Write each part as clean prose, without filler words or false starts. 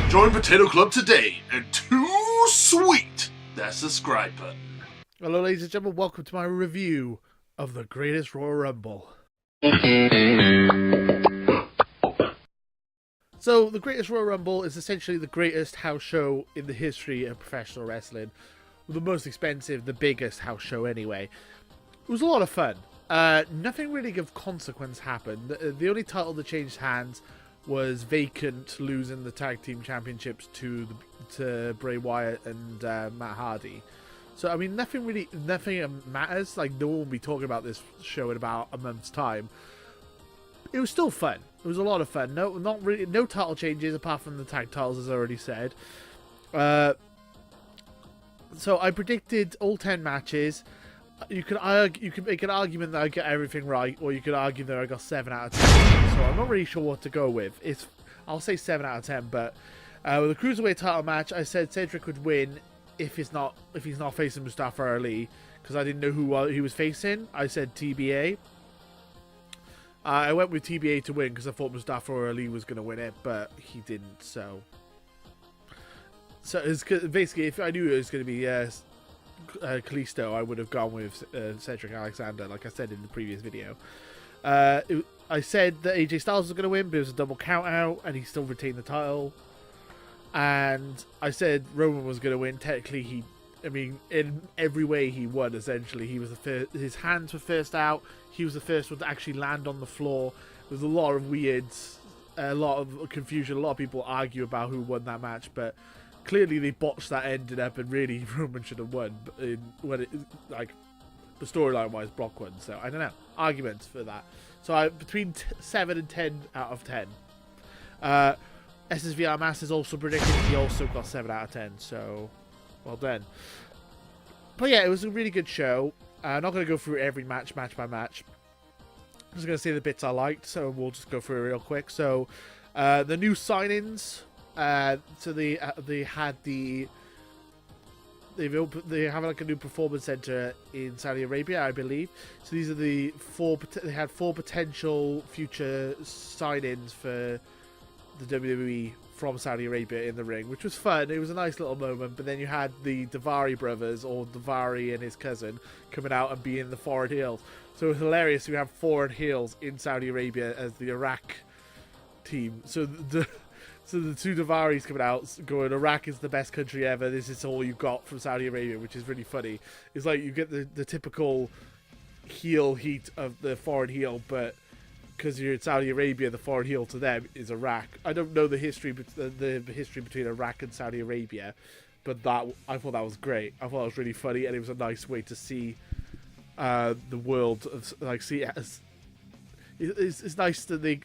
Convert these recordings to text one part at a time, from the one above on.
Join Potato Club today and too sweet that subscribe button. Hello, ladies and gentlemen. Welcome to my review of the greatest Royal Rumble. So, the greatest Royal Rumble is essentially the greatest house show in the history of professional wrestling. The most expensive, the biggest house show anyway. It was a lot of fun. Nothing really of consequence happened. The only title that changed hands was Vacant losing the tag team championships to Bray Wyatt and Matt Hardy. So I mean, nothing matters. Like, no one will be talking about this show in about a month's time. It was still fun. It was a lot of fun. No title changes apart from the tag titles, as I already said. So I predicted all 10 matches. You could make an argument that I get everything right, or you could argue that I got 7 out of 10. So I'm not really sure what to go with. I'll say 7 out of 10. But with the cruiserweight title match, I said Cedric would win if he's not facing Mustafa Ali, because I didn't know who he was facing. I said TBA. I went with TBA to win because I thought Mustafa Ali was going to win it, but he didn't. So it's basically, if I knew it was going to be Kalisto, I would have gone with Cedric Alexander, like I said in the previous video. I said that AJ Styles was going to win, but it was a double count out, and he still retained the title. And I said Roman was going to win. Technically, in every way he won, essentially. He was the first, his hands were first out. He was the first one to actually land on the floor. There was a lot of a lot of confusion. A lot of people argue about who won that match, but clearly they botched that ending up, and really Roman should have won. The storyline wise, Brock won. So I don't know. Arguments for that. So between 7 and 10 out of 10. SSVR Masters also predicted. He also got 7 out of 10. So well done. But yeah, it was a really good show. I'm not going to go through every match by match. I'm just going to say the bits I liked, so we'll just go through it real quick. So, the new sign-ins. So they have like a new performance center in Saudi Arabia, I believe. So these are the they had 4 potential future sign-ins for the WWE from Saudi Arabia in the ring, which was fun. It was a nice little moment. But then you had the Daivari brothers, or Daivari and his cousin, coming out and being the foreign heels. So it was hilarious. We have foreign heels in Saudi Arabia as the Iraq team. So the 2 Daivaris coming out going, Iraq is the best country ever. This is all you've got from Saudi Arabia, which is really funny. It's like you get the typical heel heat of the foreign heel, but because you're in Saudi Arabia, the foreign heel to them is Iraq. I don't know the history between Iraq and Saudi Arabia, but I thought that was great. I thought it was really funny, and it was a nice way to see the world of, like, see it as. It's nice that they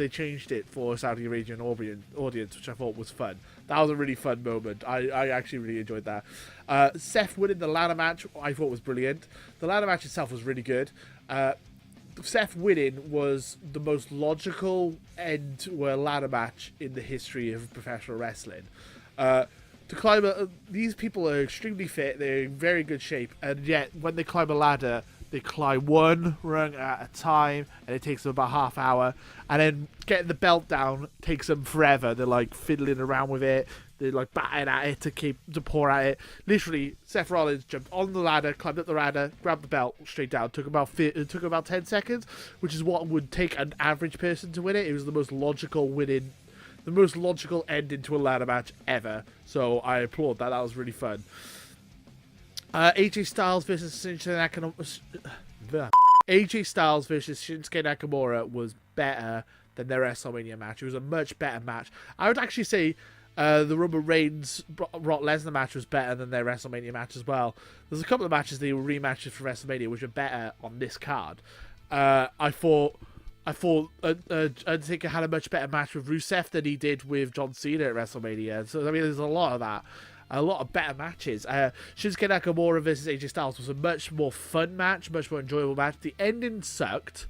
changed it for Saudi Arabian audience, which I thought was fun. That was a really fun moment. I actually really enjoyed that. Seth winning the ladder match, I thought was brilliant. The ladder match itself was really good. Seth winning was the most logical end to a ladder match in the history of professional wrestling. To climb these people are extremely fit. They're in very good shape, and yet when they climb a ladder, they climb one rung at a time, and it takes them about half hour. And then getting the belt down takes them forever. They're like fiddling around with it. They're like batting at it to pour at it. Literally, Seth Rollins jumped on the ladder, climbed up the ladder, grabbed the belt straight down. It took about 10 seconds, which is what would take an average person to win it. It was the most logical ending to a ladder match ever. So I applaud that. That was really fun. AJ Styles versus Shinsuke Nakamura was better than their WrestleMania match. It was a much better match. I would actually say the Roman Reigns Brock Lesnar match was better than their WrestleMania match as well. There's a couple of matches they were rematches for WrestleMania which were better on this card. I thought Undertaker had a much better match with Rusev than he did with John Cena at WrestleMania. So I mean, there's a lot of that. A lot of better matches. Shinsuke Nakamura versus AJ Styles was a much more fun match, much more enjoyable match. The ending sucked.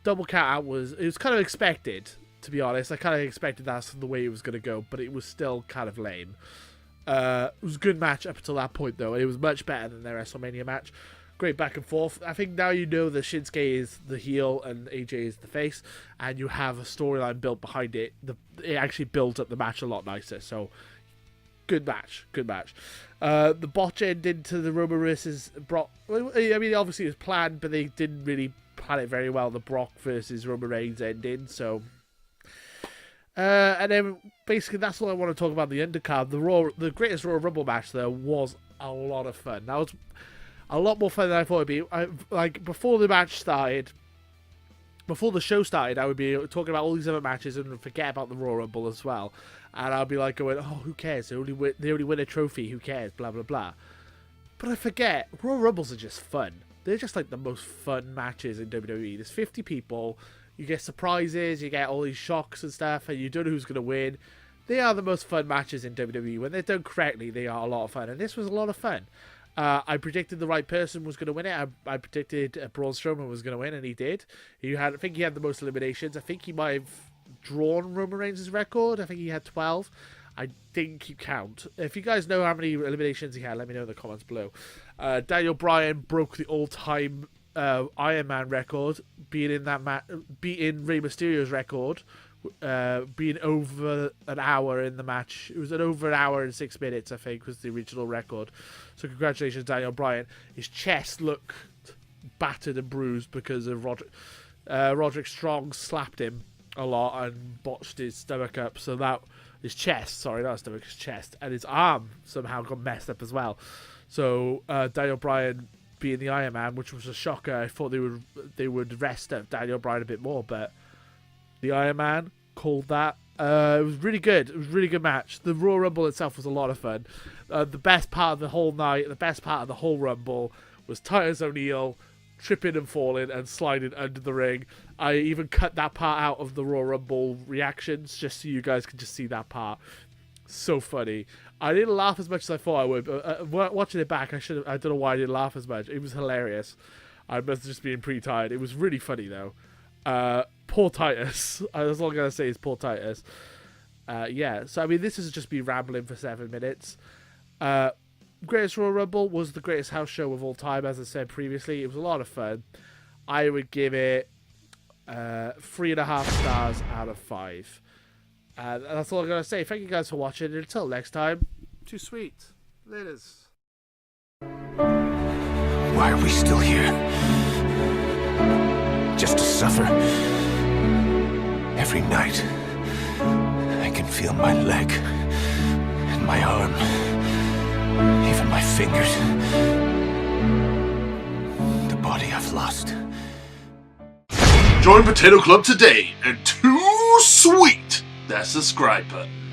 Double count out was kind of expected, to be honest. I kind of expected that's the way it was going to go, but it was still kind of lame. It was a good match up until that point, though. It was much better than their WrestleMania match. great back and forth. I think now you know that Shinsuke is the heel and AJ is the face, and you have a storyline built behind it. It actually builds up the match a lot nicer. So, good match. The botch ended to the Roman versus Brock. I mean, obviously it was planned, but they didn't really plan it very well. The Brock versus Roman Reigns ending. So, and then basically that's all I want to talk about the undercard. The greatest Royal Rumble match though was a lot of fun. That was a lot more fun than I thought it'd be. Like before the match started, before the show started, I would be talking about all these other matches and forget about the Royal Rumble as well. And I'll be like going, oh, who cares? They only win a trophy. Who cares? Blah blah blah. But I forget, Royal Rumbles are just fun. They're just like the most fun matches in WWE. There's 50 people. You get surprises. You get all these shocks and stuff, and you don't know who's gonna win. They are the most fun matches in WWE. When they're done correctly, they are a lot of fun, and this was a lot of fun. I predicted the right person was going to win it. I predicted Braun Strowman was going to win, and he did. I think he had the most eliminations. I think he might have drawn Roman Reigns' record. I think he had 12. I didn't keep count. If you guys know how many eliminations he had, let me know in the comments below. Daniel Bryan broke the all-time Iron Man record, beating Rey Mysterio's record, being over an hour in the match. It was over an hour and 6 minutes, I think, was the original record. So congratulations, Daniel Bryan. His chest looked battered and bruised because of Roderick Strong slapped him a lot and botched his stomach up. So that his chest, sorry, not his stomach, his chest, and his arm somehow got messed up as well. So Daniel Bryan being the Iron Man, which was a shocker. I thought they would rest up Daniel Bryan a bit more, but the Iron Man called that. It was really good. It was a really good match. The Royal Rumble itself was a lot of fun. The best part of the whole night, the best part of the whole Rumble was Titus O'Neil tripping and falling and sliding under the ring. I even cut that part out of the Royal Rumble reactions just so you guys could just see that part. So funny. I didn't laugh as much as I thought I would. But watching it back, I don't know why I didn't laugh as much. It was hilarious. I must have just been pretty tired. It was really funny though. Poor Titus. That's all I'm going to say is poor Titus. Yeah, so I mean, this has just been rambling for 7 minutes. Greatest Royal Rumble was the greatest house show of all time, as I said previously. It was a lot of fun. I would give it 3.5 stars out of 5. That's all I'm going to say. Thank you guys for watching. Until next time, too sweet. Laters. Why are we still here? Just to suffer. Every night, I can feel my leg and my arm, even my fingers. The body I've lost. Join Potato Club today and too sweet that subscribe button.